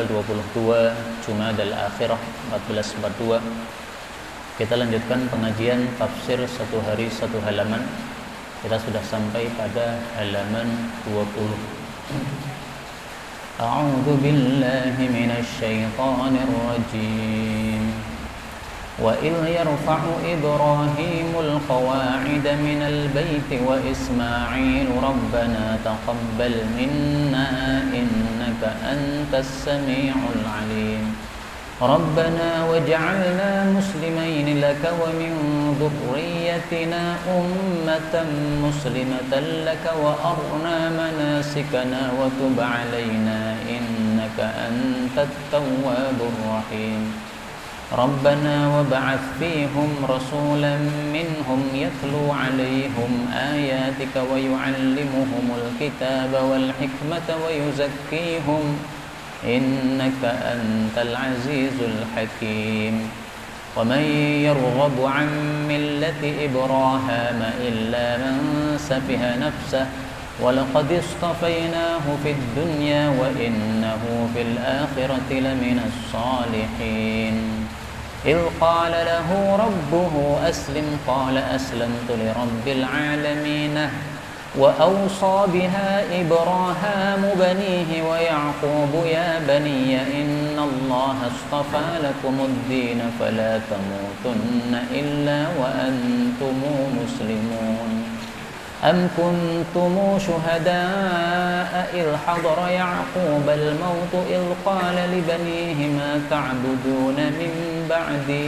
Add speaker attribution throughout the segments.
Speaker 1: 22 Jumadal Akhirah 1442. Kita lanjutkan pengajian tafsir satu hari satu halaman. Kita sudah sampai pada halaman 20. A'udzu billahi minasy syaithanir rajim. وَإِذْ يَرْفَعُ إِبْرَاهِيمُ الْقَوَاعِدَ مِنَ الْبَيْتِ وَإِسْمَاعِيلُ رَبَّنَا تَقَبَّلْ مِنَّا إِنَّكَ أَنْتَ السَّمِيعُ الْعَلِيمُ رَبَّنَا وَاجْعَلْنَا مُسْلِمَيْنِ لَكَ وَمِنْ ذُرِّيَّتِنَا أُمَّةً مُسْلِمَةً لَكَ وَأَرِنَا مَنَاسِكَنَا وَتُبْ عَلَيْنَا إِنَّكَ أَنْتَ التَّوَّابُ الرَّحِيمُ رَبَّنَا وَابْعَثْ فِيهِمْ رَسُولًا مِّنْهُمْ يَتْلُو عَلَيْهِمْ آيَاتِكَ وَيُعَلِّمُهُمُ الْكِتَابَ وَالْحِكْمَةَ وَيُزَكِّيهِمْ إِنَّكَ أَنْتَ الْعَزِيزُ الْحَكِيمُ وَمَنْ يَرْغَبُ عَنْ مِلَّةِ إِبْرَاهِيمَ إِلَّا مَنْ سَفِهَ نَفْسَهُ وَلَقَدِ اصْطَفَيْنَاهُ فِي الدُّنْيَا وَإِنَّهُ فِي الْآخِرَةِ لَمِنَ الصَّالِحِينَ إِذْ قَالَ لَهُ رَبُّهُ أَسْلِمْ قَالَ أَسْلَمْتُ لِرَبِّ الْعَالَمِينَ وَأَوْصَى بِهَا إِبْرَاهِيمُ بَنِيهِ وَيَعْقُوبُ يَا بَنِيَّ إِنَّ اللَّهَ اصْطَفَى لَكُمُ الدِّينَ فَلَا تَمُوتُنَّ إِلَّا وَأَنْتُمْ مُسْلِمُونَ أَمْ كُنْتُمْ شُهَدَاءَ إِذْ حَضَرَ يَعْقُوبَ الْمَوْتُ إِذْ قَالَ لِبَنِيهِ مَا تَعْبُدُونَ مِنْ بَعْدِي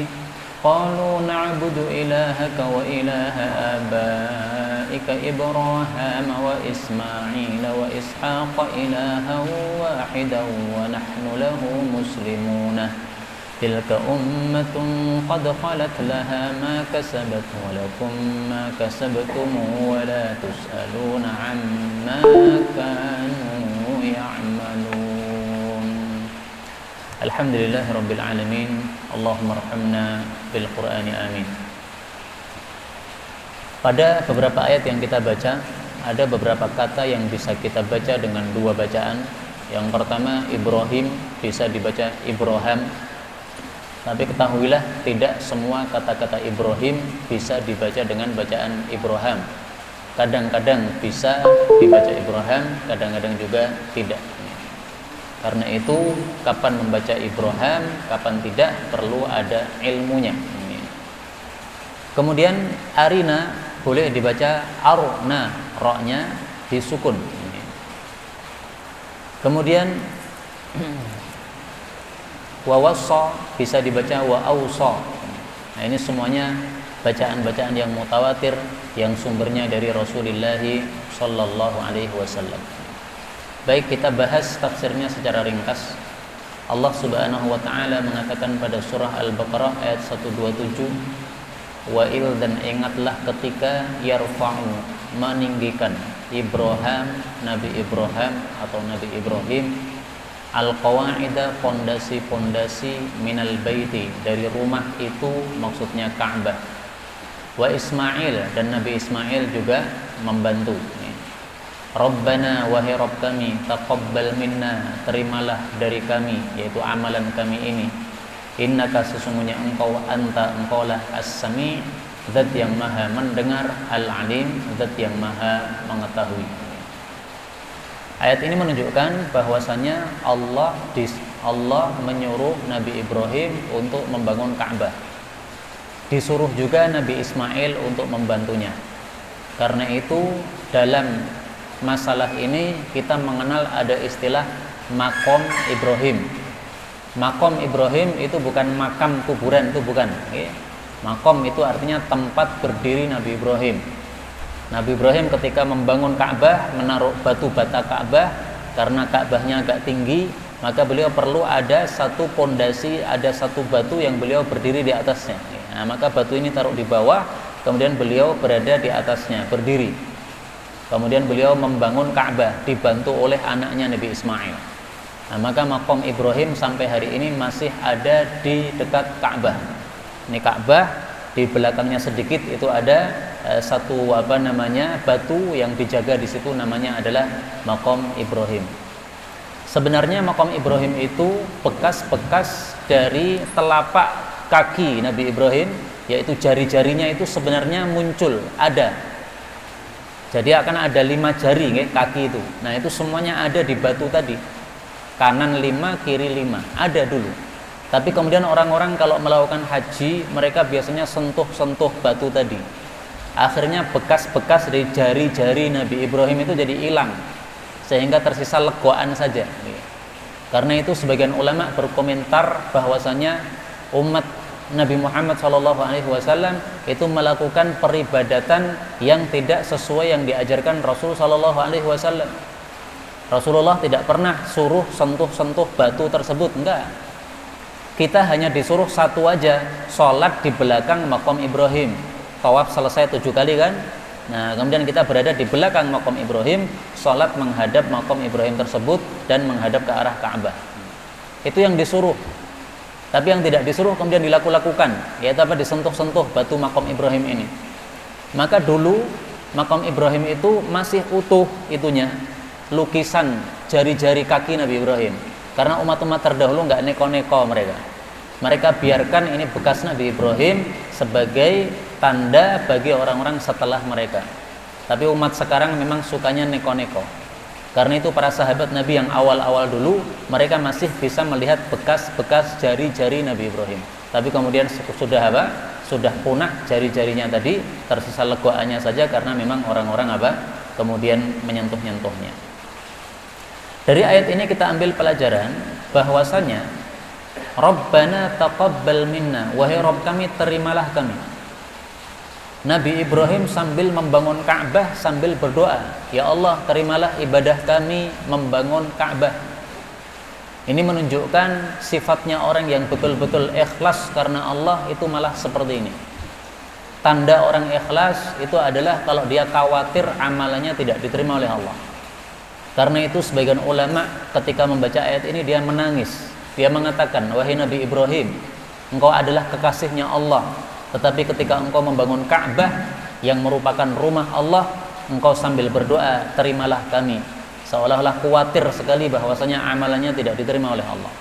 Speaker 1: قَالُوا نَعْبُدُ إِلَهَكَ وَإِلَهَ آبَائِكَ إِبْرَاهِيمَ وَإِسْمَاعِيلَ وَإِسْحَاقَ إِلَهًا وَاحِدًا وَنَحْنُ لَهُ مُسْلِمُونَ تِلْكَ أُمَّةٌ قَدْ خَلَتْ لَهَا مَا كَسَبَتْ وَلَكُمْ مَا كَسَبْتُمْ وَلَا تُسْأَلُونَ عَمَّا كَانُوا يَعْمَلُونَ Alhamdulillahi Rabbil Alamin. Allahumma arhamna bil Qur'ani amin. Pada beberapa ayat yang kita baca, ada beberapa kata yang bisa kita baca dengan dua bacaan. Yang pertama Ibrahim, bisa dibaca Ibrahim. Tapi ketahuilah tidak semua kata-kata Ibrahim bisa dibaca dengan bacaan Ibrahim. Kadang-kadang bisa dibaca Ibrahim, kadang-kadang juga tidak. Karena itu kapan membaca Ibrahim, kapan tidak, perlu ada ilmunya. Kemudian arina boleh dibaca arna, ra-nya disukun. Kemudian wa wassa bisa dibaca wa ausa. Nah, ini semuanya bacaan-bacaan yang mutawatir yang sumbernya dari Rasulullah sallallahu alaihi wasallam. Baik, kita bahas tafsirnya secara ringkas. Allah Subhanahu wa taala mengatakan pada surah Al-Baqarah ayat 127, wa il, dan ingatlah ketika yarfa'u, meninggikan Ibrahim, Nabi Ibrahim atau Nabi Ibrahim, al-qawaida, pondasi-pondasi, minal baiti, dari rumah itu maksudnya Ka'bah. Wa Ismail, dan Nabi Ismail juga membantu. Rabbana, wahai Rabb kami, taqabbal minna, terimalah dari kami, yaitu amalan kami ini. Innaka, sesungguhnya engkau, engkaulah as-sami', zat yang maha mendengar, al-alim, zat yang maha mengetahui. Ayat ini menunjukkan bahwasannya Allah menyuruh Nabi Ibrahim untuk membangun Ka'bah. Disuruh juga Nabi Ismail untuk membantunya. Karena itu dalam masalah ini kita mengenal ada istilah makom Ibrahim. Makom Ibrahim itu bukan makam kuburan, itu bukan. Makom itu artinya tempat berdiri Nabi Ibrahim. Nabi Ibrahim ketika membangun Ka'bah, menaruh batu bata Ka'bah, karena Ka'bahnya agak tinggi, maka beliau perlu ada satu pondasi, ada satu batu yang beliau berdiri di atasnya. Nah, maka batu ini taruh di bawah, kemudian beliau berada di atasnya, berdiri. Kemudian beliau membangun Ka'bah, dibantu oleh anaknya Nabi Ismail. Nah, maka makom Ibrahim sampai hari ini masih ada di dekat Ka'bah. Ini Ka'bah, di belakangnya sedikit itu ada satu batu yang dijaga di situ, namanya adalah makom Ibrahim. Sebenarnya makam Ibrahim itu bekas-bekas dari telapak kaki Nabi Ibrahim, yaitu jari-jarinya itu sebenarnya muncul, ada. Jadi akan ada 5 jari kaki itu. Nah itu semuanya ada di batu tadi. Kanan 5, kiri 5, ada dulu. Tapi kemudian orang-orang kalau melakukan haji, mereka biasanya sentuh-sentuh batu tadi. Akhirnya bekas-bekas dari jari-jari Nabi Ibrahim itu jadi hilang, sehingga tersisa legoan saja. Karena itu sebagian ulama berkomentar bahwasanya umat Nabi Muhammad SAW itu melakukan peribadatan yang tidak sesuai yang diajarkan Rasul SAW. Rasulullah tidak pernah suruh sentuh-sentuh batu tersebut, enggak. Kita hanya disuruh satu aja, sholat di belakang makam Ibrahim. Tawaf selesai 7 kali kan. Nah kemudian kita berada di belakang makam Ibrahim, sholat menghadap makam Ibrahim tersebut dan menghadap ke arah Ka'bah. Itu yang disuruh. Tapi yang tidak disuruh kemudian dilakukan, yaitu apa? Disentuh-sentuh batu makam Ibrahim ini. Maka dulu makam Ibrahim itu masih utuh itunya, lukisan jari-jari kaki Nabi Ibrahim. Karena umat-umat terdahulu nggak neko-neko mereka. Mereka biarkan ini bekas Nabi Ibrahim sebagai tanda bagi orang-orang setelah mereka. Tapi umat sekarang memang sukanya neko-neko. Karena itu para sahabat Nabi yang awal-awal dulu, mereka masih bisa melihat bekas-bekas jari-jari Nabi Ibrahim. Tapi kemudian sudah apa? Sudah punah jari-jarinya tadi, tersisa legoannya saja karena memang orang-orang apa? Kemudian menyentuh-nyentuhnya. Dari ayat ini kita ambil pelajaran bahwasanya Rabbana taqabbal minna, wahai Rabb kami, terimalah kami. Nabi Ibrahim sambil membangun Ka'bah sambil berdoa, ya Allah terimalah ibadah kami membangun Ka'bah. Ini menunjukkan sifatnya orang yang betul-betul ikhlas karena Allah itu malah seperti ini. Tanda orang ikhlas itu adalah kalau dia khawatir amalannya tidak diterima oleh Allah. Karena itu sebagian ulama ketika membaca ayat ini dia menangis. Dia mengatakan, wahai Nabi Ibrahim, engkau adalah kekasihnya Allah. Tetapi ketika engkau membangun Ka'bah yang merupakan rumah Allah, engkau sambil berdoa, terimalah kami. Seolah-olah khawatir sekali bahwasanya amalannya tidak diterima oleh Allah.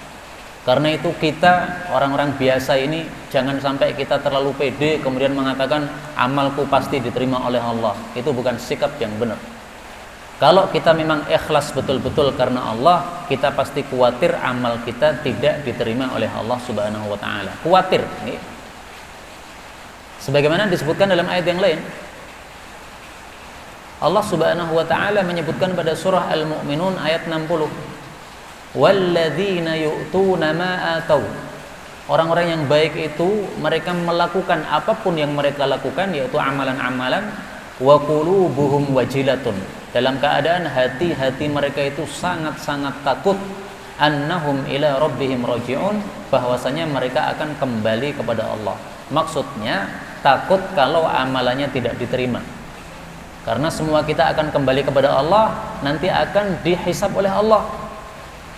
Speaker 1: Karena itu kita orang-orang biasa ini jangan sampai kita terlalu pede kemudian mengatakan amalku pasti diterima oleh Allah. Itu bukan sikap yang benar. Kalau kita memang ikhlas betul-betul karena Allah, kita pasti khawatir amal kita tidak diterima oleh Allah Subhanahu wa taala. Khawatir. Sebagaimana disebutkan dalam ayat yang lain, Allah Subhanahu wa taala menyebutkan pada surah Al-Mu'minun ayat 60, walladzina yu'tuna ma atau. Orang-orang yang baik itu mereka melakukan apapun yang mereka lakukan, yaitu amalan-amalan, wa qulubuhum wajilatun, dalam keadaan hati-hati mereka itu sangat-sangat takut, annahum ila rabbihim raji'un, bahwasanya mereka akan kembali kepada Allah. Maksudnya takut kalau amalannya tidak diterima. Karena semua kita akan kembali kepada Allah, nanti akan dihisab oleh Allah.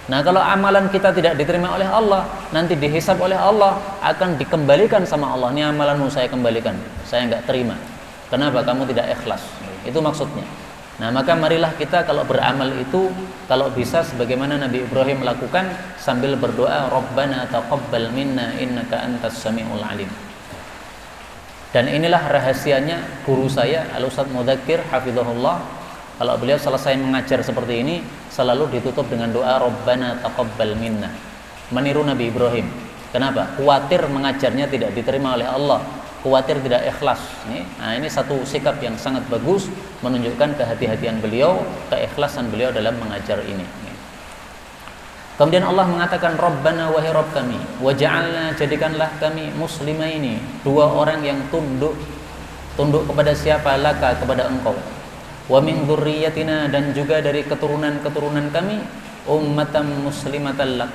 Speaker 1: Nah, kalau amalan kita tidak diterima oleh Allah, nanti dihisab oleh Allah, akan dikembalikan sama Allah. Ini amalanmu saya kembalikan, saya enggak terima. Kenapa? Kamu tidak ikhlas. Itu maksudnya. Nah, maka marilah kita kalau beramal itu, kalau bisa sebagaimana Nabi Ibrahim melakukan sambil berdoa, Rabbana taqabbal minna innaka antas sami'ul alim. Dan inilah rahasianya guru saya Al-Ustadz Mudzakkir hafizahullah. Kalau beliau selesai mengajar seperti ini, selalu ditutup dengan doa Rabbana taqabbal minna. Meniru Nabi Ibrahim. Kenapa? Khawatir mengajarnya tidak diterima oleh Allah, khawatir tidak ikhlas. Nah, ini satu sikap yang sangat bagus, menunjukkan kehati-hatian beliau, keikhlasan beliau dalam mengajar ini. Kemudian Allah mengatakan Rabbana wahai Rabb kami, waj'alna, jadikanlah kami muslimaini, dua orang yang tunduk kepada siapa? Laka, kepada engkau. Wa min dzurriyyatina, dan juga dari keturunan-keturunan kami, ummatan muslimatan lak,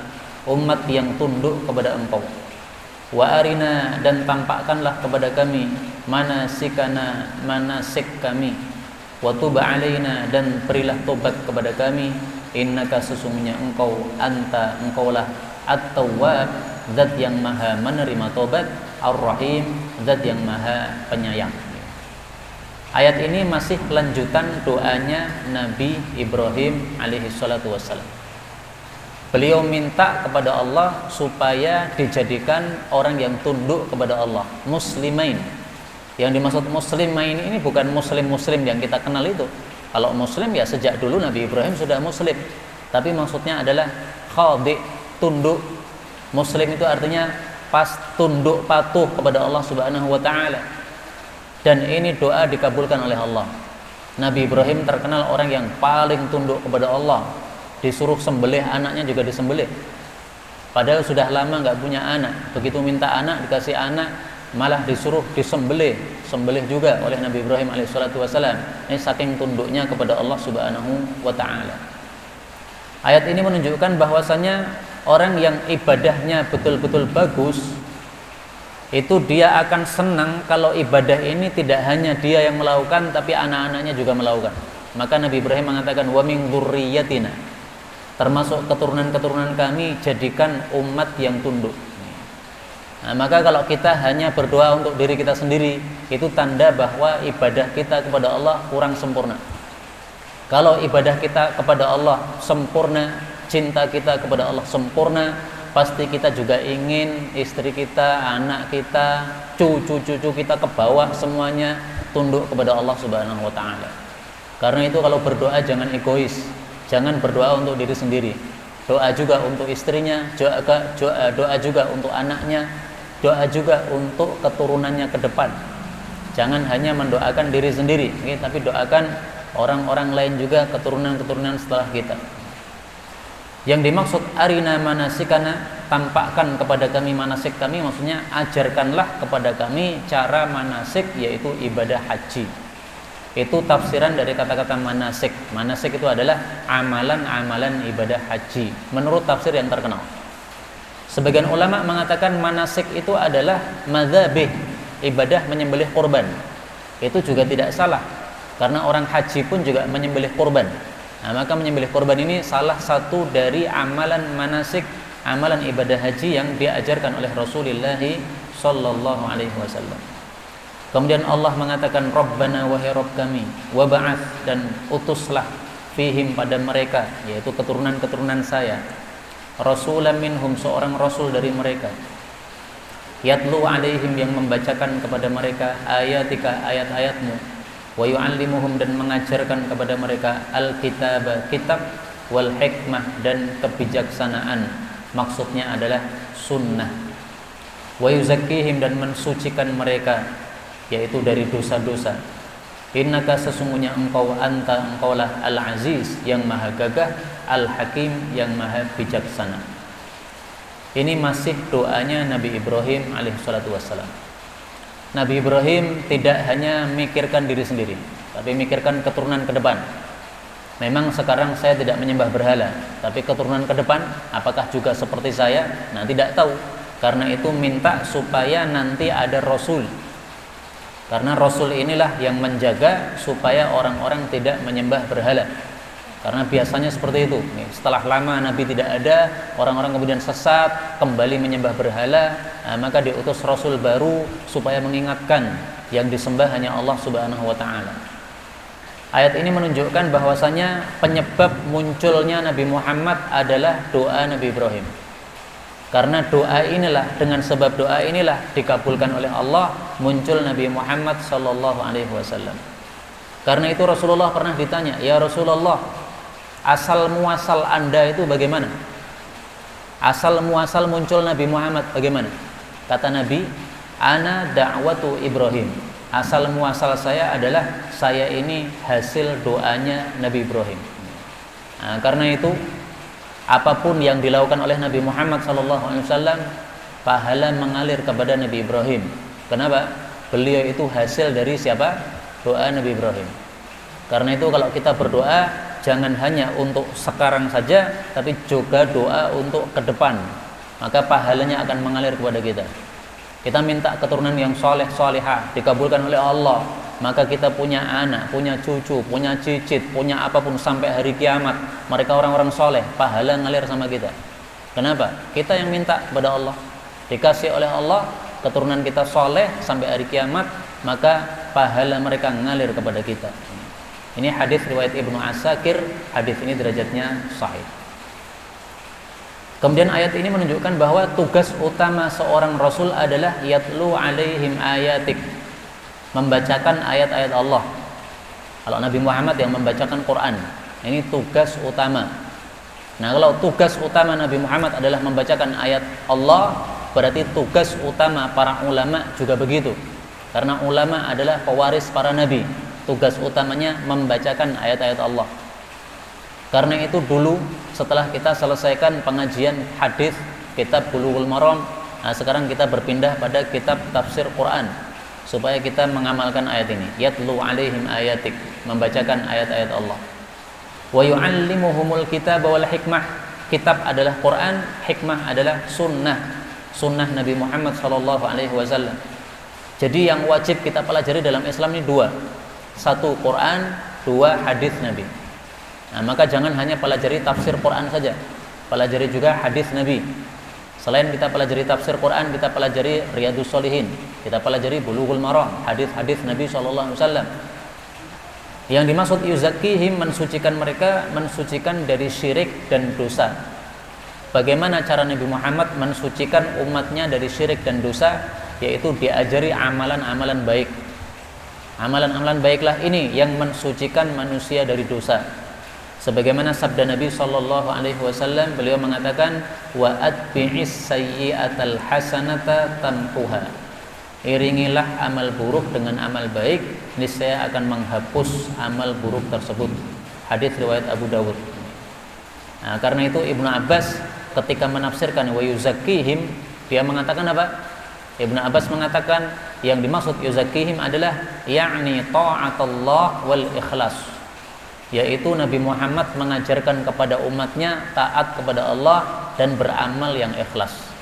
Speaker 1: umat yang tunduk kepada engkau. Wa arina, dan tampakkanlah kepada kami manasikana, manasik kami. Wa tub alaina, dan berilah tobat kepada kami. Innaka, sesungguhnya engkau, anta, engkaulah at-tawwab, zat yang maha menerima tobat, ar-rahim, zat yang maha penyayang. Ayat ini masih lanjutan doanya Nabi Ibrahim alaihi salatu wassalam. Beliau minta kepada Allah supaya dijadikan orang yang tunduk kepada Allah, muslimain. Yang dimaksud muslimain ini bukan muslim-muslim yang kita kenal itu. Kalau muslim ya sejak dulu Nabi Ibrahim sudah muslim. Tapi maksudnya adalah khadi, tunduk. Muslim itu artinya tunduk patuh kepada Allah Subhanahu wa taala. Dan ini doa dikabulkan oleh Allah. Nabi Ibrahim terkenal orang yang paling tunduk kepada Allah. Disuruh sembelih anaknya juga disembelih. Padahal sudah lama nggak punya anak. Begitu minta anak dikasih anak, malah disuruh disembelih, sembelih juga oleh Nabi Ibrahim alaihissalatu wassalam. Ini saking tunduknya kepada Allah Subhanahu wa taala. Ayat ini menunjukkan bahwasanya orang yang ibadahnya betul-betul bagus, itu dia akan senang kalau ibadah ini tidak hanya dia yang melakukan, tapi anak-anaknya juga melakukan. Maka Nabi Ibrahim mengatakan, wa min dzurriyyatina, termasuk keturunan-keturunan kami, jadikan umat yang tunduk. Nah, maka kalau kita hanya berdoa untuk diri kita sendiri, itu tanda bahwa ibadah kita kepada Allah kurang sempurna. Kalau ibadah kita kepada Allah sempurna, cinta kita kepada Allah sempurna, pasti kita juga ingin istri kita, anak kita, cucu-cucu kita ke bawah semuanya tunduk kepada Allah Subhanahu wa taala. Karena itu kalau berdoa jangan egois. Jangan berdoa untuk diri sendiri. Doa juga untuk istrinya, doa juga untuk anaknya, doa juga untuk keturunannya ke depan. Jangan hanya mendoakan diri sendiri, tapi doakan orang-orang lain juga, keturunan-keturunan setelah kita. Yang dimaksud arina manasikana, tampakkan kepada kami manasik kami, maksudnya ajarkanlah kepada kami cara manasik, yaitu ibadah haji. Itu tafsiran dari kata-kata manasik. Manasik itu adalah amalan-amalan ibadah haji menurut tafsir yang terkenal. Sebagian ulama mengatakan manasik itu adalah madzhabih, ibadah menyembelih kurban. Itu juga tidak salah, karena orang haji pun juga menyembelih kurban. Nah, maka menyembelih kurban ini salah satu dari amalan manasik, amalan ibadah haji yang diajarkan oleh Rasulullah sallallahu alaihi wasallam. Kemudian Allah mengatakan, Rabbana wahai Rabb kami, wa ba'ath, dan utuslah fihim pada mereka, yaitu keturunan-keturunan saya, rasulan minhum, seorang rasul dari mereka, yatlu alaihim, yang membacakan kepada mereka ayatika, ayat-ayatmu, wa yu'allimuhum, dan mengajarkan kepada mereka al-kitab, kitab, wal hikmah, dan kebijaksanaan, maksudnya adalah sunnah, wa yuzakkihim, dan mensucikan mereka, yaitu dari dosa-dosa. Innaka, sesungguhnya engkau, engkaulah al-aziz, yang maha gagah, al-hakim, yang maha bijaksana. Ini masih doanya Nabi Ibrahim alaihissalatu wassalam. Nabi Ibrahim tidak hanya mikirkan diri sendiri, tapi mikirkan keturunan ke depan. Memang sekarang saya tidak menyembah berhala, tapi keturunan ke depan apakah juga seperti saya? Nah, tidak tahu. Karena itu minta supaya nanti ada rasul. Karena Rasul inilah yang menjaga supaya orang-orang tidak menyembah berhala. Karena biasanya seperti itu. Setelah lama Nabi tidak ada, orang-orang kemudian sesat, kembali menyembah berhala. Nah, maka diutus Rasul baru supaya mengingatkan yang disembah hanya Allah Subhanahu wa taala. Ayat ini menunjukkan bahwasanya penyebab munculnya Nabi Muhammad adalah doa Nabi Ibrahim. Karena doa inilah, dengan sebab doa inilah dikabulkan oleh Allah, muncul Nabi Muhammad sallallahu alaihi wasallam. Karena itu Rasulullah pernah ditanya, "Ya Rasulullah, asal muasal Anda itu bagaimana? Asal muasal muncul Nabi Muhammad bagaimana?" Kata Nabi, "Ana da'watu Ibrahim." Asal muasal saya adalah saya ini hasil doanya Nabi Ibrahim. Nah, karena itu apapun yang dilakukan oleh Nabi Muhammad SAW, pahala mengalir kepada Nabi Ibrahim. Kenapa? Beliau itu hasil dari siapa? Doa Nabi Ibrahim. Karena itu kalau kita berdoa, jangan hanya untuk sekarang saja, tapi juga doa untuk ke depan. Maka pahalanya akan mengalir kepada kita. Kita minta keturunan yang soleh, solehah, dikabulkan oleh Allah. Maka kita punya anak, punya cucu, punya cicit, punya apapun sampai hari kiamat, mereka orang-orang soleh, pahala ngalir sama kita. Kenapa? Kita yang minta kepada Allah, dikasih oleh Allah, keturunan kita soleh sampai hari kiamat, maka pahala mereka ngalir kepada kita. Ini hadis riwayat Ibnu Asakir, hadis ini derajatnya sahih. Kemudian ayat ini menunjukkan bahwa tugas utama seorang rasul adalah yatlu alaihim ayatik, membacakan ayat-ayat Allah. Kalau Nabi Muhammad yang membacakan Quran, ini tugas utama. Nah, kalau tugas utama Nabi Muhammad adalah membacakan ayat Allah, berarti tugas utama para ulama juga begitu. Karena ulama adalah pewaris para nabi, tugas utamanya membacakan ayat-ayat Allah. Karena itu dulu setelah kita selesaikan pengajian hadis kitab Bulughul Maram, nah sekarang kita berpindah pada kitab tafsir Quran supaya kita mengamalkan ayat ini. Yatlu alaihim ayatik, membacakan ayat-ayat Allah. Wa yu'allimuhumul kitaba wal hikmah. Kitab adalah Quran, hikmah adalah sunnah Nabi Muhammad SAW. Jadi yang wajib kita pelajari dalam Islam ini dua. Satu Quran, dua hadis Nabi. Nah, maka jangan hanya pelajari tafsir Quran saja, pelajari juga hadis Nabi. Selain kita pelajari tafsir Quran, kita pelajari Riyadhus Shalihin, kita pelajari Bulughul Maram, hadis-hadis Nabi SAW. Yang dimaksud yuzakkihim, mensucikan mereka, mensucikan dari syirik dan dosa. Bagaimana cara Nabi Muhammad mensucikan umatnya dari syirik dan dosa? Yaitu diajari amalan-amalan baik. Amalan-amalan baiklah ini yang mensucikan manusia dari dosa. Sebagaimana sabda Nabi SAW, beliau mengatakan, wa atbi'is sayyi'atal hasanata tampuha. Iringilah amal buruk dengan amal baik, niscaya akan menghapus amal buruk tersebut. Hadis riwayat Abu Dawud. Nah, karena itu Ibnu Abbas ketika menafsirkan wa yuzakkihim, dia mengatakan apa? Ibnu Abbas mengatakan yang dimaksud yuzakkihim adalah yakni ta'atullah wal ikhlas, yaitu Nabi Muhammad mengajarkan kepada umatnya taat kepada Allah dan beramal yang ikhlas.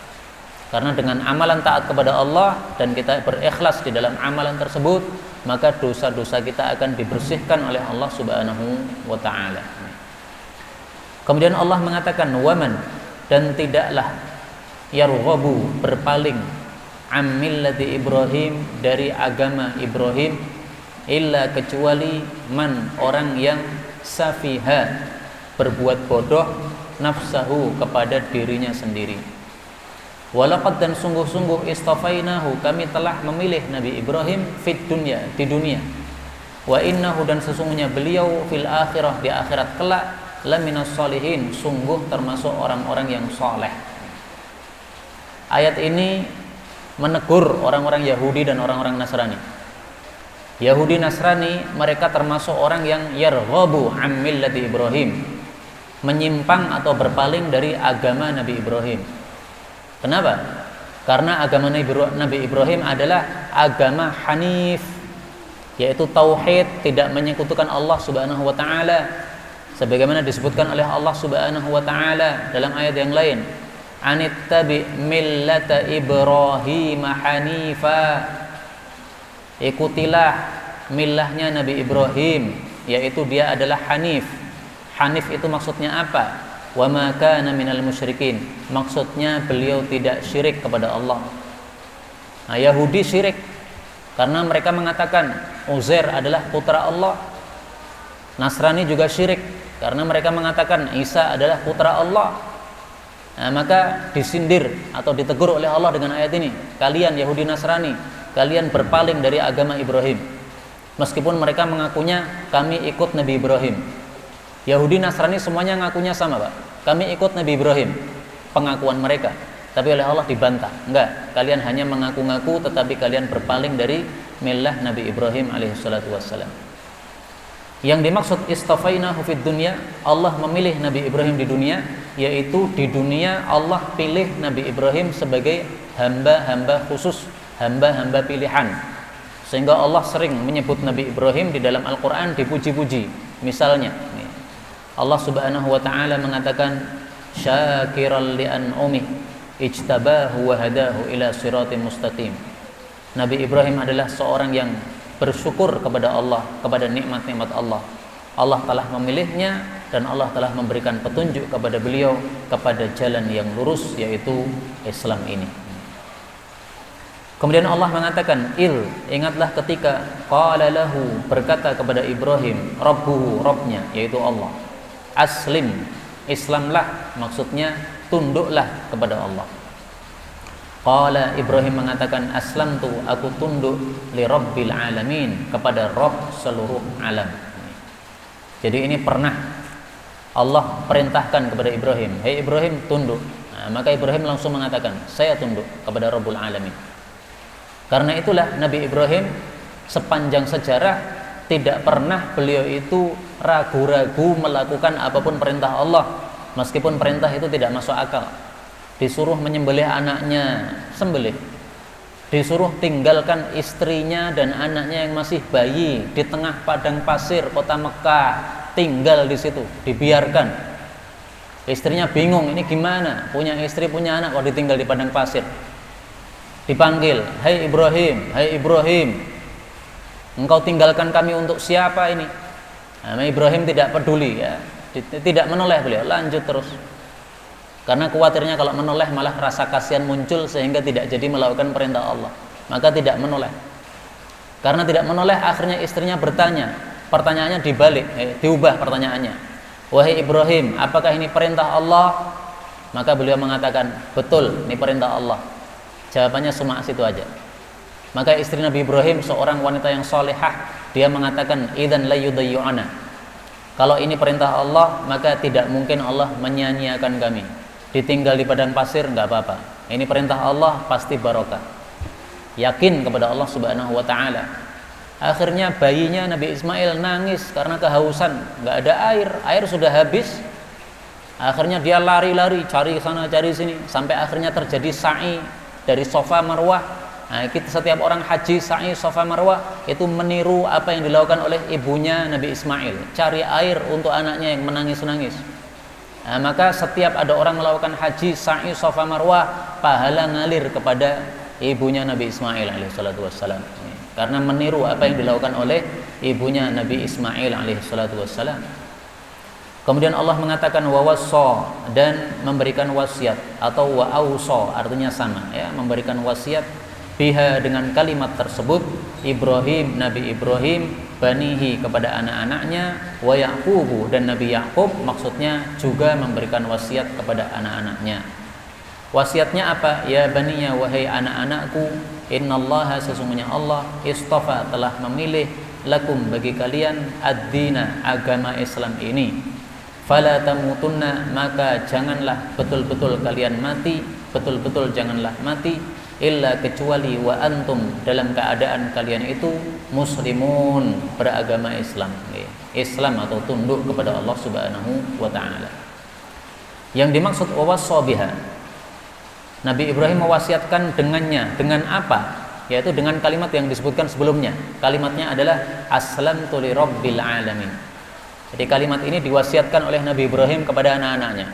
Speaker 1: Karena dengan amalan taat kepada Allah dan kita berikhlas di dalam amalan tersebut, maka dosa-dosa kita akan dibersihkan oleh Allah Subhanahu wa ta'ala. Kemudian Allah mengatakan waman, dan tidaklah yarghabu, berpaling, ammillati Ibrahim, dari agama Ibrahim, illa, kecuali man, orang yang safiha, berbuat bodoh, nafsahu, kepada dirinya sendiri. Walaqad, dan sungguh-sungguh, istafainahu, kami telah memilih Nabi Ibrahim fid dunya, di dunia. Wa innahu, dan sesungguhnya beliau fil akhirah, di akhirat kelak, laminas sholihin, sungguh termasuk orang-orang yang soleh. Ayat ini menegur orang-orang Yahudi dan orang-orang Nasrani. Yahudi Nasrani mereka termasuk orang yang yarghabu an millati Ibrahim, menyimpang atau berpaling dari agama Nabi Ibrahim. Kenapa? Karena agama Nabi Ibrahim adalah agama hanif, yaitu tauhid, tidak menyekutukan Allah Subhanahu wa taala. Sebagaimana disebutkan oleh Allah Subhanahu wa taala dalam ayat yang lain, anittabi millata Ibrahim hanifa, ikutilah millahnya Nabi Ibrahim, yaitu dia adalah hanif. Hanif itu maksudnya apa? Wa ma kana minal musyrikin, maksudnya beliau tidak syirik kepada Allah. Nah, Yahudi syirik karena mereka mengatakan Uzair adalah putra Allah. Nasrani juga syirik karena mereka mengatakan Isa adalah putra Allah. Nah, maka disindir atau ditegur oleh Allah dengan ayat ini, kalian Yahudi Nasrani, kalian berpaling dari agama Ibrahim. Meskipun mereka mengakunya kami ikut Nabi Ibrahim. Yahudi Nasrani semuanya ngakunya sama, Pak. Kami ikut Nabi Ibrahim, pengakuan mereka. Tapi oleh Allah dibantah. Enggak, kalian hanya mengaku-ngaku tetapi kalian berpaling dari millah Nabi Ibrahim alaihissalatu wassalam. Yang dimaksud istafainahu fid dunya, Allah memilih Nabi Ibrahim di dunia, yaitu di dunia Allah pilih Nabi Ibrahim sebagai hamba-hamba khusus, hamba-hamba pilihan. Sehingga Allah sering menyebut Nabi Ibrahim di dalam Al-Quran, dipuji-puji. Misalnya Allah Subhanahu wa ta'ala mengatakan syakiran li'an'umih ijtabahu wa hadahu ila siratim mustaqim. Nabi Ibrahim adalah seorang yang bersyukur kepada Allah, kepada nikmat-nikmat Allah. Allah telah memilihnya dan Allah telah memberikan petunjuk kepada beliau kepada jalan yang lurus, yaitu Islam ini. Kemudian Allah mengatakan ingatlah ketika qala lahu, berkata kepada Ibrahim, rabbuhu, Rabbnya, yaitu Allah, aslim, Islamlah, maksudnya tunduklah kepada Allah. Qala Ibrahim mengatakan aslamtu, aku tunduk li rabbil alamin, kepada Rabb seluruh alam. Jadi ini pernah Allah perintahkan kepada Ibrahim, "Hei Ibrahim, tunduk." Maka Ibrahim langsung mengatakan, "Saya tunduk kepada Rabbul Alamin." Karena itulah Nabi Ibrahim sepanjang sejarah tidak pernah beliau itu ragu-ragu melakukan apapun perintah Allah, meskipun perintah itu tidak masuk akal. Disuruh menyembelih anaknya, sembelih. Disuruh tinggalkan istrinya dan anaknya yang masih bayi di tengah padang pasir kota Mekah, tinggal di situ, dibiarkan. Istrinya bingung, ini gimana? Punya istri, punya anak, kok ditinggal di padang pasir. Dipanggil, "Hai Ibrahim, hai Ibrahim, engkau tinggalkan kami untuk siapa ini?" Nah, Ibrahim tidak peduli, ya, tidak menoleh beliau, lanjut terus. Karena khawatirnya kalau menoleh malah rasa kasihan muncul sehingga tidak jadi melakukan perintah Allah. Maka tidak menoleh. Karena tidak menoleh, akhirnya istrinya bertanya. Pertanyaannya dibalik, diubah pertanyaannya. "Wahai Ibrahim, apakah ini perintah Allah?" Maka beliau mengatakan, "Betul, ini perintah Allah." Jawabannya cuma situ aja. Maka istri Nabi Ibrahim, seorang wanita yang salihah, dia mengatakan, "Idzan la yudayyu'ana." Kalau ini perintah Allah, maka tidak mungkin Allah menyia-nyiakan kami. Ditinggal di padang pasir nggak apa-apa. Ini perintah Allah, pasti barokah. Yakin kepada Allah Subhanahu wa taala. Akhirnya bayinya Nabi Ismail nangis karena kehausan, nggak ada air sudah habis. Akhirnya dia lari-lari, cari sana cari sini, sampai akhirnya terjadi sa'i dari Safa Marwah. Nah, kita setiap orang haji sa'i Safa Marwah itu meniru apa yang dilakukan oleh ibunya Nabi Ismail, cari air untuk anaknya yang menangis-nangis. Nah, maka setiap ada orang melakukan haji sa'i Safa Marwah, pahala ngalir kepada ibunya Nabi Ismail alaihissalatu wassalam, karena meniru apa yang dilakukan oleh ibunya Nabi Ismail alaihissalatu wassalam. Kemudian Allah mengatakan wa wassa, dan memberikan wasiat, atau wa ausa artinya sama, ya, memberikan wasiat biha dengan kalimat tersebut Ibrahim, Nabi Ibrahim, banihi kepada anak-anaknya, wa Yaqubu, dan Nabi Yaqub, maksudnya juga memberikan wasiat kepada anak-anaknya. Wasiatnya apa? Ya baniya, wahai anak-anakku, innallaha, sesungguhnya Allah, istafa, telah memilih, lakum, bagi kalian, ad-dina, agama Islam ini. Fala tamutunna, maka janganlah betul-betul kalian mati, betul-betul janganlah mati, illa, kecuali, wa antum, dalam keadaan kalian itu muslimun, beragama Islam. Islam atau tunduk kepada Allah Subhanahu wa taala. Yang dimaksud wawassa biha, Nabi Ibrahim mewasiatkan dengannya, dengan apa? Yaitu dengan kalimat yang disebutkan sebelumnya. Kalimatnya adalah aslamtu li rabbil alamin. Jadi kalimat ini diwasiatkan oleh Nabi Ibrahim kepada anak-anaknya.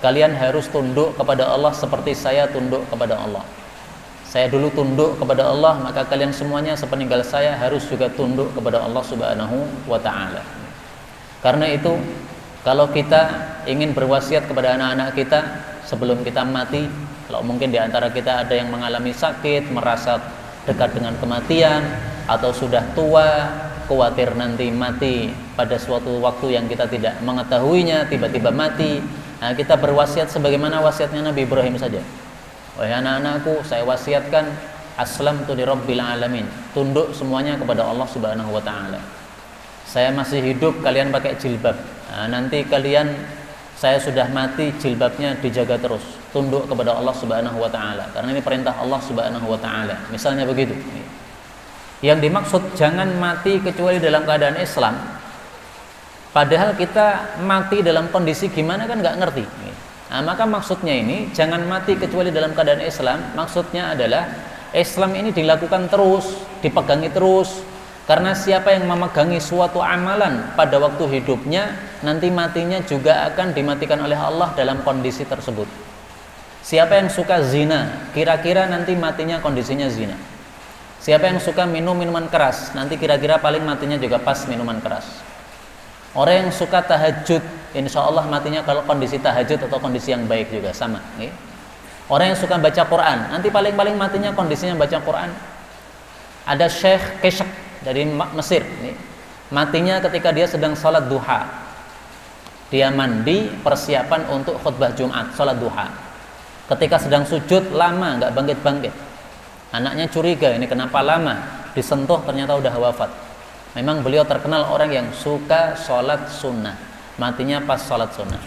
Speaker 1: Kalian harus tunduk kepada Allah seperti saya tunduk kepada Allah. Saya dulu tunduk kepada Allah, maka kalian semuanya sepeninggal saya harus juga tunduk kepada Allah Subhanahu wa taala. Karena itu, kalau kita ingin berwasiat kepada anak-anak kita sebelum kita mati, kalau mungkin di antara kita ada yang mengalami sakit, merasa dekat dengan kematian, atau sudah tua, khawatir nanti mati pada suatu waktu yang kita tidak mengetahuinya, tiba-tiba mati, nah, kita berwasiat sebagaimana wasiatnya Nabi Ibrahim saja. Wahai anak-anakku, saya wasiatkan aslamtu li rabbil alamin, tunduk semuanya kepada Allah Subhanahu wa taala. Saya masih hidup, kalian pakai jilbab. Nah, nanti kalian, saya sudah mati, jilbabnya dijaga terus, tunduk kepada Allah Subhanahu wa taala, karena ini perintah Allah Subhanahu wa taala. Misalnya begitu. Yang dimaksud jangan mati kecuali dalam keadaan Islam. Padahal kita mati dalam kondisi gimana kan nggak ngerti. Nah, maka maksudnya ini jangan mati kecuali dalam keadaan Islam. Maksudnya adalah Islam ini dilakukan terus, dipegangi terus. Karena siapa yang memegangi suatu amalan pada waktu hidupnya, nanti matinya juga akan dimatikan oleh Allah dalam kondisi tersebut. Siapa yang suka zina, kira-kira nanti matinya kondisinya zina. Siapa yang suka minum minuman keras, nanti kira-kira paling matinya juga pas minuman keras. Orang yang suka tahajud, insya Allah matinya kalau kondisi tahajud atau kondisi yang baik juga sama. Orang yang suka baca Quran, nanti paling-paling matinya kondisinya baca Quran. Ada Syekh Keshak dari Mesir, matinya ketika dia sedang sholat duha. Dia mandi persiapan untuk khutbah Jumat, sholat duha. Ketika sedang sujud lama nggak bangkit-bangkit. Anaknya curiga, ini kenapa lama? Disentuh ternyata udah wafat. Memang beliau terkenal orang yang suka sholat sunnah. Matinya pas sholat sunnah.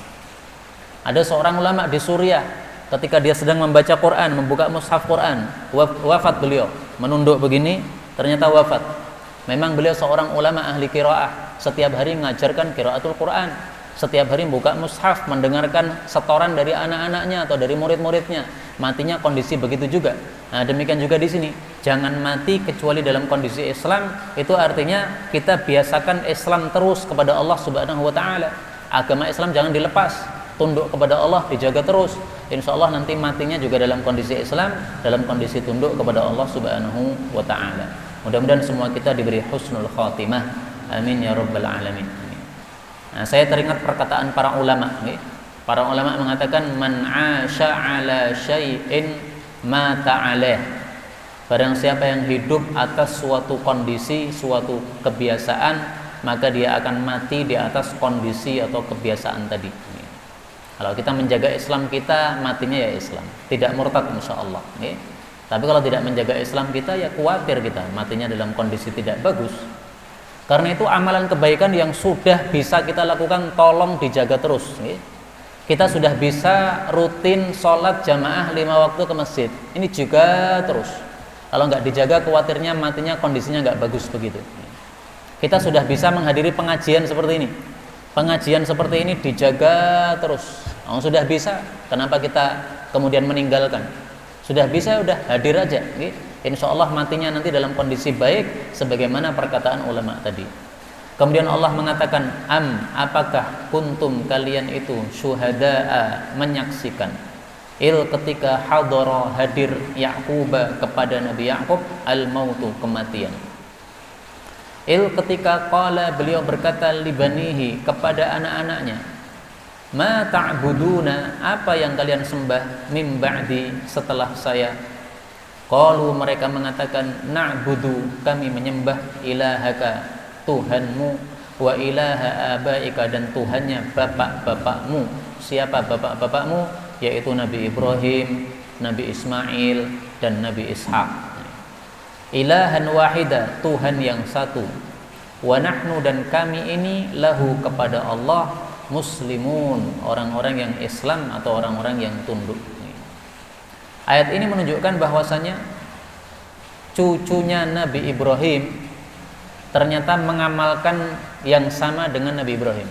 Speaker 1: Ada seorang ulama di Suriah, ketika dia sedang membaca Quran, membuka mushaf Quran, wafat beliau. Menunduk begini, ternyata wafat. Memang beliau seorang ulama ahli qiraah. Setiap hari mengajarkan qiraatul Quran. Setiap hari buka mushaf, mendengarkan setoran dari anak-anaknya atau dari murid-muridnya. Matinya kondisi begitu juga. Nah, demikian juga di sini. Jangan mati kecuali dalam kondisi Islam. Itu artinya kita biasakan Islam terus kepada Allah Subhanahu wa taala. Agama Islam jangan dilepas. Tunduk kepada Allah, dijaga terus. Insya Allah nanti matinya juga dalam kondisi Islam, dalam kondisi tunduk kepada Allah Subhanahu wa taala. Mudah-mudahan semua kita diberi husnul khatimah. Amin ya rabbal alamin. Nah, saya teringat perkataan para ulama. Para ulama mengatakan man 'asha 'ala syai'in mata 'alaih. Barang siapa yang hidup atas suatu kondisi, suatu kebiasaan, maka dia akan mati di atas kondisi atau kebiasaan tadi. Kalau kita menjaga Islam kita, matinya ya Islam, tidak murtad insyaallah. Tapi kalau tidak menjaga Islam kita, ya khawatir kita matinya dalam kondisi tidak bagus. Karena itu amalan kebaikan yang sudah bisa kita lakukan tolong dijaga terus. Kita sudah bisa rutin sholat jamaah 5 waktu ke masjid. Ini juga terus. Kalau nggak dijaga khawatirnya matinya kondisinya nggak bagus begitu. Kita sudah bisa menghadiri pengajian seperti ini. Pengajian seperti ini dijaga terus. Sudah bisa, kenapa kita kemudian meninggalkan? Sudah bisa, udah hadir aja. Insya Allah matinya nanti dalam kondisi baik sebagaimana perkataan ulama tadi. Kemudian Allah mengatakan, apakah kuntum kalian itu syuhada'a, menyaksikan ketika hadara, hadir Ya'quba, kepada Nabi Ya'qub, al-mautu, kematian. Ketika qala, beliau berkata, libanihi, kepada anak-anaknya, ma ta'buduna, apa yang kalian sembah, mim ba'di, setelah saya. Qalu, mereka mengatakan, na'budu, kami menyembah, ilahaka, Tuhanmu, wa ilaha abaika, dan Tuhannya bapak-bapakmu. Siapa bapak-bapakmu? Yaitu Nabi Ibrahim, Nabi Ismail, dan Nabi Ishaq. Ilahan wahida, Tuhan yang satu. Wa nahnu, dan kami ini, lahu, kepada Allah, muslimun, orang-orang yang Islam atau orang-orang yang tunduk. Ayat ini menunjukkan bahwasanya cucunya Nabi Ibrahim ternyata mengamalkan yang sama dengan Nabi Ibrahim.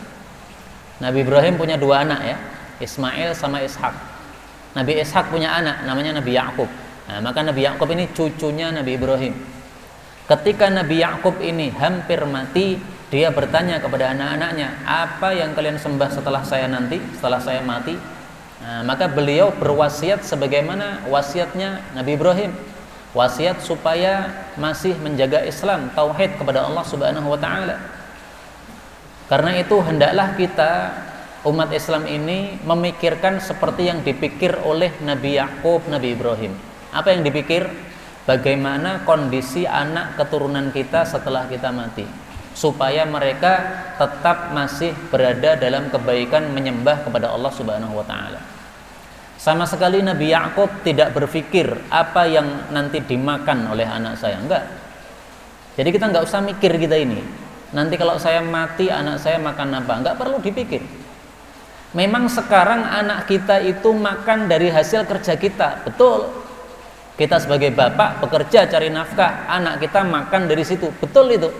Speaker 1: Nabi Ibrahim punya 2 anak ya, Ismail sama Ishak. Nabi Ishak punya anak namanya Nabi Ya'qub. Nah, maka Nabi Ya'qub ini cucunya Nabi Ibrahim. Ketika Nabi Ya'qub ini hampir mati, dia bertanya kepada anak-anaknya, apa yang kalian sembah setelah saya nanti, setelah saya mati? Nah, maka beliau berwasiat sebagaimana wasiatnya Nabi Ibrahim. Wasiat supaya masih menjaga Islam, tauhid kepada Allah Subhanahu wa taala. Karena itu hendaklah kita umat Islam ini memikirkan seperti yang dipikir oleh Nabi Ya'qub, Nabi Ibrahim. Apa yang dipikir? Bagaimana kondisi anak keturunan kita setelah kita mati, supaya mereka tetap masih berada dalam kebaikan menyembah kepada Allah Subhanahu wa taala. Sama sekali Nabi Ya'qub tidak berpikir apa yang nanti dimakan oleh anak saya, enggak. Jadi kita enggak usah mikir kita ini. Nanti kalau saya mati anak saya makan apa? Enggak perlu dipikir. Memang sekarang anak kita itu makan dari hasil kerja kita, betul. Kita sebagai bapak bekerja cari nafkah, anak kita makan dari situ, betul itu.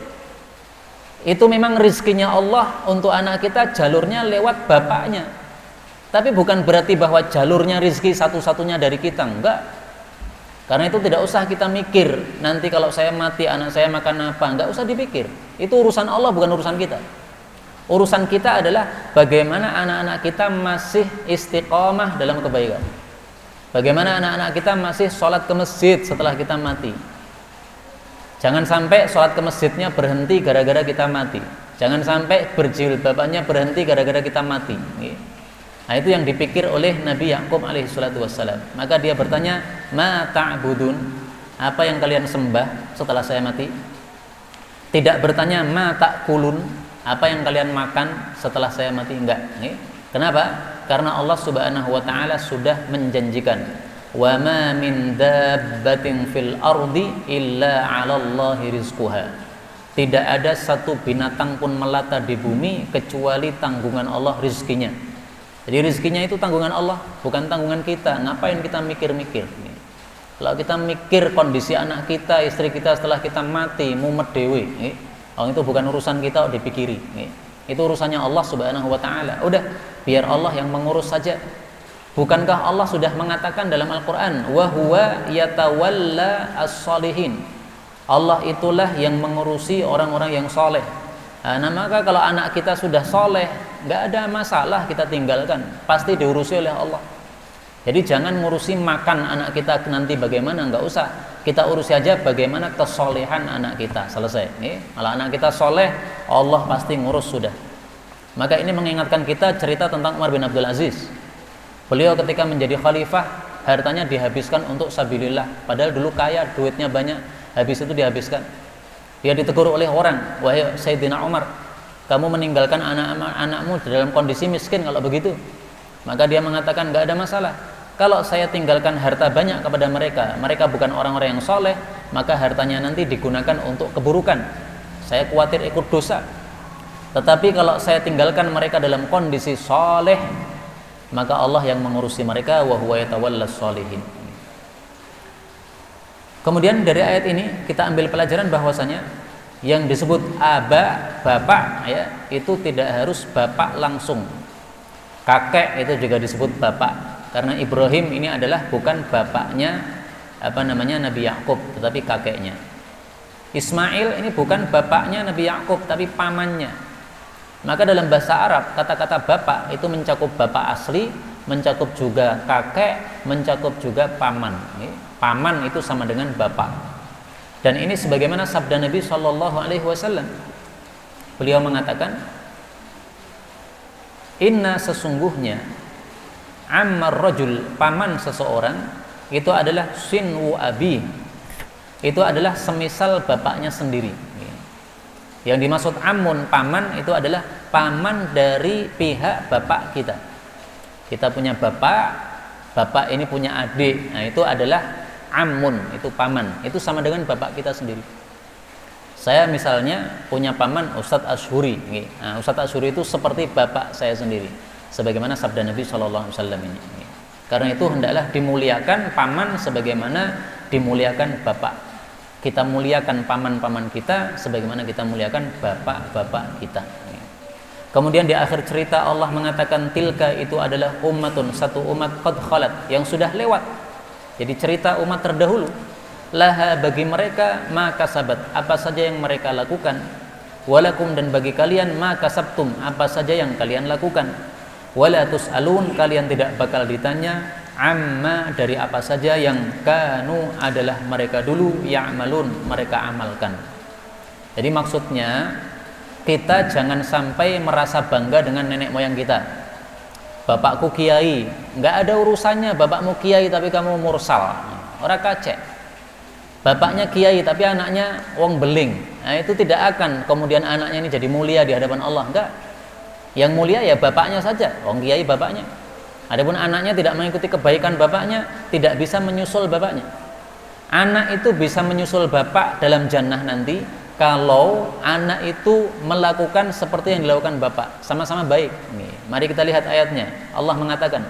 Speaker 1: Itu memang rizkinya Allah untuk anak kita, jalurnya lewat bapaknya. Tapi bukan berarti bahwa jalurnya rizki satu-satunya dari kita, enggak. Karena itu tidak usah kita mikir, nanti kalau saya mati anak saya makan apa, enggak usah dipikir. Itu urusan Allah, bukan urusan kita. Urusan kita adalah bagaimana anak-anak kita masih istiqomah dalam kebaikan. Bagaimana anak-anak kita masih sholat ke masjid setelah kita mati. Jangan sampai sholat ke masjidnya berhenti gara-gara kita mati. Jangan sampai berjilbabannya berhenti gara-gara kita mati. Nah, itu yang dipikir oleh Nabi Ya'qub alaihi salatu wassalam. Maka dia bertanya, ma ta'budun, apa yang kalian sembah setelah saya mati? Tidak bertanya ma ta'kulun, Apa yang kalian makan setelah saya mati? Enggak. Kenapa? Karena Allah Subhanahu wa taala sudah menjanjikan, "Wa ma min dabbatin fil ardi illa 'alallahi rizquha." Tidak ada satu binatang pun melata di bumi kecuali tanggungan Allah rizkinya. Jadi rizkinya itu tanggungan Allah, bukan tanggungan kita. Ngapain kita mikir-mikir? Kalau kita mikir kondisi anak kita, istri kita setelah kita mati, mumet dewe, itu bukan urusan kita, dipikiri. Itu urusannya Allah Subhanahu wa taala. Udah, biar Allah yang mengurus saja. Bukankah Allah sudah mengatakan dalam Al-Qur'an, "Wa huwa yatawalla as-solihin." Allah itulah yang mengurusi orang-orang yang soleh. Nah, maka kalau anak kita sudah soleh, nggak ada masalah kita tinggalkan, pasti diurusi oleh Allah. Jadi jangan ngurusi makan anak kita nanti bagaimana, nggak usah. Kita urusi aja bagaimana kesolehan anak kita, selesai. Kalau anak kita soleh, Allah pasti ngurus sudah. Maka ini mengingatkan kita cerita tentang Umar bin Abdul Aziz. Beliau ketika menjadi khalifah, hartanya dihabiskan untuk sabilillah. Padahal dulu kaya, duitnya banyak, habis itu dihabiskan. Dia ditegur oleh orang, "Wahai Sayyidina Umar, kamu meninggalkan anak-anakmu dalam kondisi miskin kalau begitu." Maka dia mengatakan, "Nggak ada masalah. Kalau saya tinggalkan harta banyak kepada mereka, mereka bukan orang-orang yang soleh, maka hartanya nanti digunakan untuk keburukan. Saya khawatir ikut dosa. Tetapi kalau saya tinggalkan mereka dalam kondisi soleh, maka Allah yang mengurusi mereka, wa huwa yatawallas sholihin." Kemudian dari ayat ini kita ambil pelajaran bahwasanya yang disebut aba, bapak, ya, itu tidak harus bapak langsung. Kakek itu juga disebut bapak. Karena Ibrahim ini adalah bukan bapaknya Nabi Yakub, tetapi kakeknya. Ismail ini bukan bapaknya Nabi Yakub, tapi pamannya. Maka dalam bahasa Arab kata-kata bapak itu mencakup bapak asli, mencakup juga kakek, mencakup juga paman. Paman itu sama dengan bapak. Dan ini sebagaimana sabda Nabi SAW. Beliau mengatakan, "Inna sesungguhnya ammar rajul, paman seseorang itu adalah sinwu abi." Itu adalah semisal bapaknya sendiri. Yang dimaksud ammun, paman, itu adalah paman dari pihak bapak kita. Kita punya bapak, bapak ini punya adik. Nah, itu adalah ammun, itu paman. Itu sama dengan bapak kita sendiri. Saya misalnya punya paman Ustadz Ashuri. Nah, Ustadz Ashuri itu seperti bapak saya sendiri, sebagaimana sabda Nabi SAW ini. Karena itu hendaklah dimuliakan paman sebagaimana dimuliakan bapak. Kita muliakan paman-paman kita sebagaimana kita muliakan bapak-bapak kita. Kemudian di akhir cerita Allah mengatakan, tilka itu adalah ummatun, satu umat qad khalat, yang sudah lewat. Jadi cerita umat terdahulu. Laha, bagi mereka, ma kasabat, apa saja yang mereka lakukan. Walakum, dan bagi kalian, ma kasabtum, apa saja yang kalian lakukan. Wala tus'alun, kalian tidak bakal ditanya, amma, dari apa saja yang kanu, adalah mereka dulu, ya'malun, mereka amalkan. Jadi maksudnya kita jangan sampai merasa bangga dengan nenek moyang kita. Bapakku kiai, nggak ada urusannya bapakmu kiai tapi kamu mursal, orang kacek. Bapaknya kiai tapi anaknya wong beling, nah itu tidak akan kemudian anaknya ini jadi mulia di hadapan Allah. Enggak. Yang mulia ya bapaknya saja, wong kiai bapaknya. Adapun anaknya tidak mengikuti kebaikan bapaknya, tidak bisa menyusul bapaknya. Anak itu bisa menyusul bapak dalam jannah nanti kalau anak itu melakukan seperti yang dilakukan bapak, sama-sama baik. Nih, mari kita lihat ayatnya. Allah mengatakan,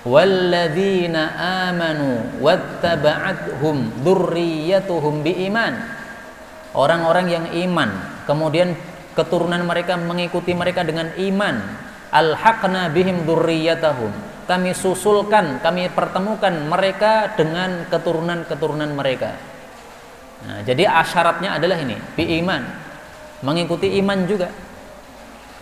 Speaker 1: walladzina amanu wattaba'athum dzurriyyatuhum biiman. Orang-orang yang iman, kemudian keturunan mereka mengikuti mereka dengan iman. Alhaqna bihim dzurriyyatahum, kami susulkan, kami pertemukan mereka dengan keturunan-keturunan mereka. Nah, jadi syaratnya adalah ini, biiman, mengikuti iman juga.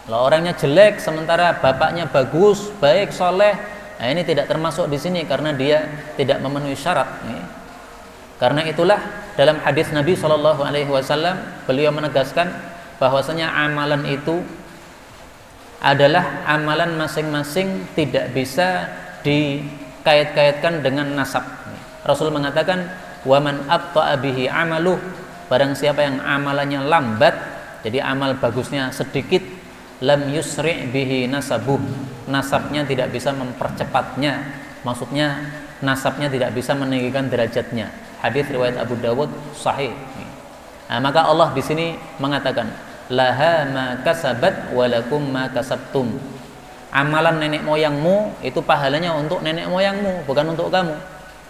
Speaker 1: Kalau orangnya jelek sementara bapaknya bagus, baik, soleh, nah ini tidak termasuk di sini karena dia tidak memenuhi syarat. Karena itulah dalam hadis Nabi SAW beliau menegaskan bahwasanya amalan itu adalah amalan masing-masing, tidak bisa dikait-kaitkan dengan nasab. Rasul mengatakan, waman abta'a bihi amaluh, barang siapa yang amalannya lambat, Jadi amal bagusnya sedikit, lam yusri' bihi nasabuh. Nasabnya tidak bisa mempercepatnya. Maksudnya nasabnya tidak bisa meninggikan derajatnya. Hadis riwayat Abu Dawud sahih. Nah, maka Allah di sini mengatakan, laha ma kasabat walakum ma kasabtum. Amalan nenek moyangmu itu pahalanya untuk nenek moyangmu, bukan untuk kamu.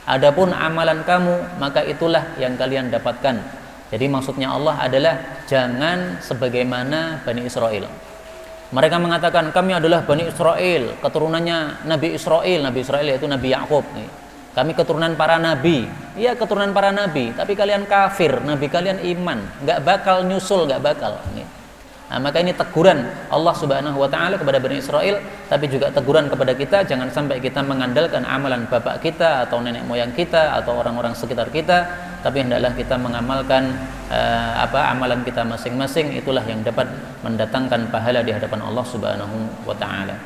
Speaker 1: Adapun amalan kamu, maka itulah yang kalian dapatkan. Jadi maksudnya Allah adalah jangan sebagaimana Bani Israel. Mereka mengatakan kami adalah Bani Israel, keturunannya Nabi Israel. Nabi Israel yaitu Nabi Yakub. Kami keturunan para nabi. Iya, keturunan para nabi, tapi kalian kafir, nabi kalian iman, nggak bakal nyusul, nggak bakal. Nah, maka ini teguran Allah Subhanahu wa taala kepada Bani Israel, tapi juga teguran kepada kita, jangan sampai kita mengandalkan amalan bapak kita atau nenek moyang kita atau orang-orang sekitar kita, tapi hendaklah kita mengamalkan amalan kita masing-masing. Itulah yang dapat mendatangkan pahala di hadapan Allah Subhanahu wa taala.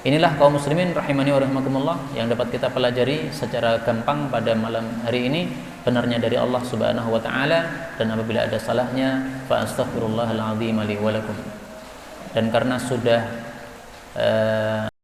Speaker 1: Inilah kaum muslimin rahimani wa rahimakumullah yang dapat kita pelajari secara gampang pada malam hari ini. Benarnya dari Allah Subhanahu wa taala, dan apabila ada salahnya fa astaghfirullahal azim li wa lakum. Dan karena sudah